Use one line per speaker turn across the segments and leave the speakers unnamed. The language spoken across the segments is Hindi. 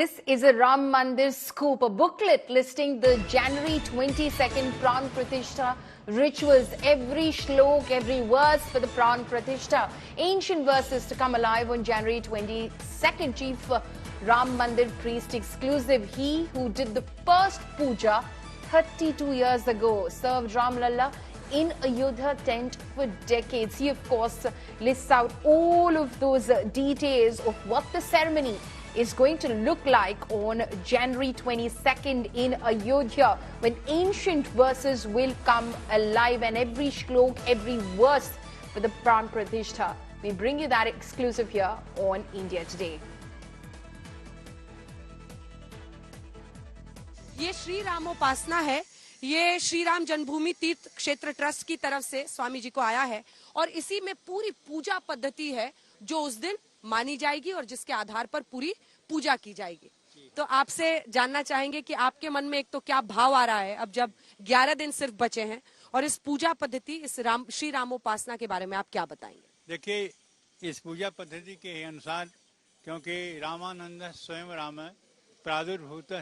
This is a Ram Mandir scoop, a booklet listing the January 22nd Pran Pratishtha rituals, every shlok, every verse for the Pran Pratishtha. Ancient verses to come alive on January 22nd. Chief Ram Mandir priest exclusive. He who did the first puja 32 years ago, served Ram Lalla in Ayodhya tent for decades. He, of course, lists out all of those details of what the ceremony is going to look like on January 22nd in Ayodhya, when ancient verses will come alive and every shlok, every verse for the Pran Pratishtha. We bring you that exclusive here on India Today.
ये श्री रामोपासना है। ये श्री राम जन्मभूमि तीर्थ क्षेत्र ट्रस्ट की तरफ से स्वामी जी को आया है और इसी में पूरी पूजा पद्धति है जो उस दिन मानी जाएगी और जिसके आधार पर पूरी पूजा की जाएगी। तो आपसे जानना चाहेंगे कि आपके मन में एक तो क्या भाव आ रहा है अब जब 11 दिन सिर्फ बचे हैं, और इस पूजा पद्धति, इस श्री रामोपासना के बारे में आप क्या बताएंगे?
देखिए, इस पूजा पद्धति के अनुसार, क्योंकि रामानंद स्वयं राम प्रादुर्भूत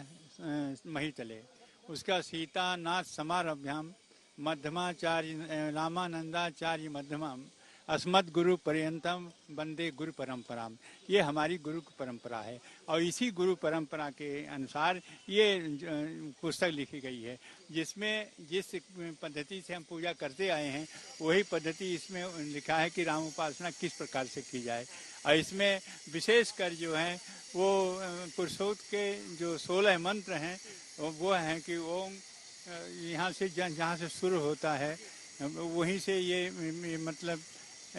महितले, उसका सीता नाथ समारभ्याम मध्यमाचार्य रामानंदाचार्य मध्यमाम अस्मद गुरु पर्यंतम वंदे गुरु परंपराम। ये हमारी गुरु परंपरा है और इसी गुरु परंपरा के अनुसार ये पुस्तक लिखी गई है, जिसमें जिस पद्धति से हम पूजा करते आए हैं वही पद्धति इसमें लिखा है कि राम उपासना किस प्रकार से की जाए। और इसमें विशेषकर जो है वो पुरुषोत्त के जो 16 मंत्र हैं वो हैं कि ओम, यहाँ से जहाँ से शुरू होता है वहीं से ये मतलब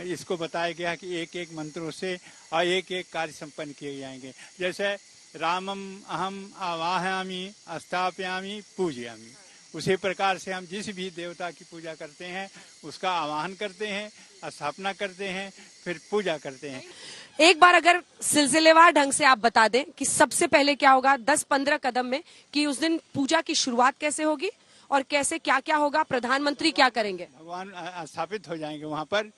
इसको बताया गया कि एक एक मंत्रों से और एक एक कार्य संपन्न किए जाएंगे। जैसे रामम अहम आवाहयामि स्थापयामि पूजयामि, उसी प्रकार से हम जिस भी देवता की पूजा करते हैं उसका आवाहन करते हैं, स्थापना करते हैं, फिर पूजा करते हैं।
एक बार अगर सिलसिलेवार ढंग से आप बता दें कि सबसे पहले क्या होगा 10-15 कदम में, कि उस दिन पूजा की शुरुआत कैसे होगी और कैसे क्या क्या होगा, प्रधानमंत्री क्या करेंगे?
भगवान स्थापित हो जाएंगे वहाँ पर।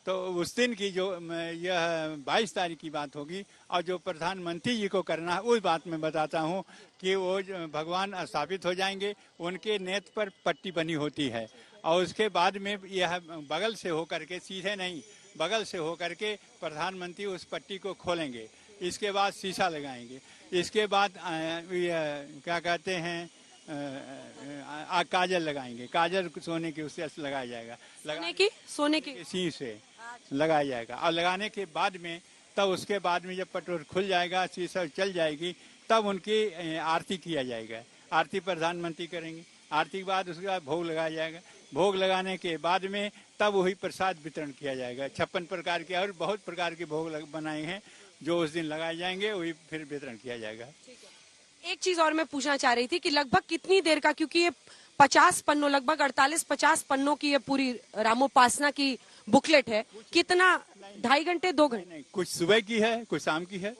तो उस दिन की जो यह 22 तारीख की बात होगी और जो प्रधानमंत्री जी को करना है उस बात में बताता हूँ कि वो भगवान स्थापित हो जाएंगे, उनके नेत्र पर पट्टी बनी होती है और उसके बाद में यह बगल से होकर के, सीधे नहीं बगल से होकर के प्रधानमंत्री उस पट्टी को खोलेंगे। इसके बाद शीशा लगाएंगे, इसके बाद क्या कहते हैं काजल लगाएंगे। काजल सोने की उससे लगाया जाएगा, सोने की सी से लगाया जाएगा। और लगाने के बाद में तब उसके बाद में जब पटोर खुल जाएगा, शीशा चल जाएगी, तब उनकी आरती किया जाएगा। आरती प्रधानमंत्री करेंगे। आरती के बाद उसके बाद भोग लगाया जाएगा। भोग लगाने के बाद में तब वही प्रसाद वितरण किया जाएगा। 56 प्रकार के और बहुत प्रकार के भोग बनाए हैं जो उस दिन लगाए जाएंगे, वही फिर वितरण किया जाएगा।
एक चीज और मैं पूछना चाह रही थी कि लगभग कितनी देर का, क्योंकि ये 50 पन्नों, लगभग 48-50 पन्नों की ये पूरी रामोपासना की बुकलेट है, कितना 2.5 घंटे 2 घंटे?
नहीं, कुछ सुबह की है कुछ शाम की है,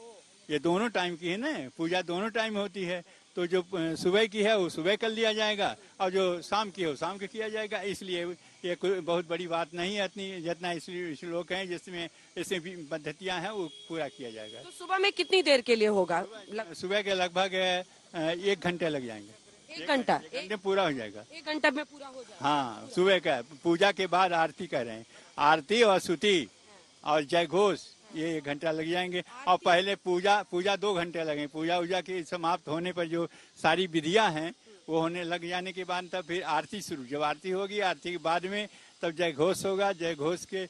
ये दोनों टाइम की है ना। पूजा दोनों टाइम होती है, तो जो सुबह की है वो सुबह कर लिया जाएगा और जो शाम की है वो शाम के किया जाएगा। इसलिए ये कोई बहुत बड़ी बात नहीं है, इतनी जितना इसलिए श्लोक हैं जिसमें ऐसे भी पद्धतियां हैं वो पूरा किया जाएगा।
तो सुबह में कितनी देर के लिए होगा?
सुबह के लगभग 1 घंटे लग जाएंगे।
1 घंटा
पूरा हो जाएगा।
1 घंटा में पूरा हो जाएगा।
हाँ, सुबह का पूजा के बाद आरती कर रहे हैं, आरती और स्तुति और जय घोष, ये 1 घंटा लग जाएंगे। और पहले पूजा 2 घंटे लगे। पूजा के समाप्त होने पर जो सारी विधियां हैं वो होने लग जाने के बाद तब फिर आरती शुरू। जब आरती होगी, आरती के बाद में तब जय घोष होगा। जय घोष के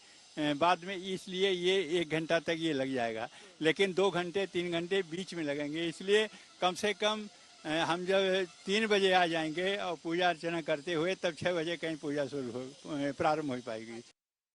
बाद में, इसलिए ये 1 घंटा तक ये लग जाएगा। लेकिन 2 घंटे 3 घंटे बीच में लगेंगे। इसलिए कम से कम हम जब 3 बजे आ जाएंगे और पूजा अर्चना करते हुए तब 6 बजे कहीं पूजा शुरू प्रारंभ हो पाएगी।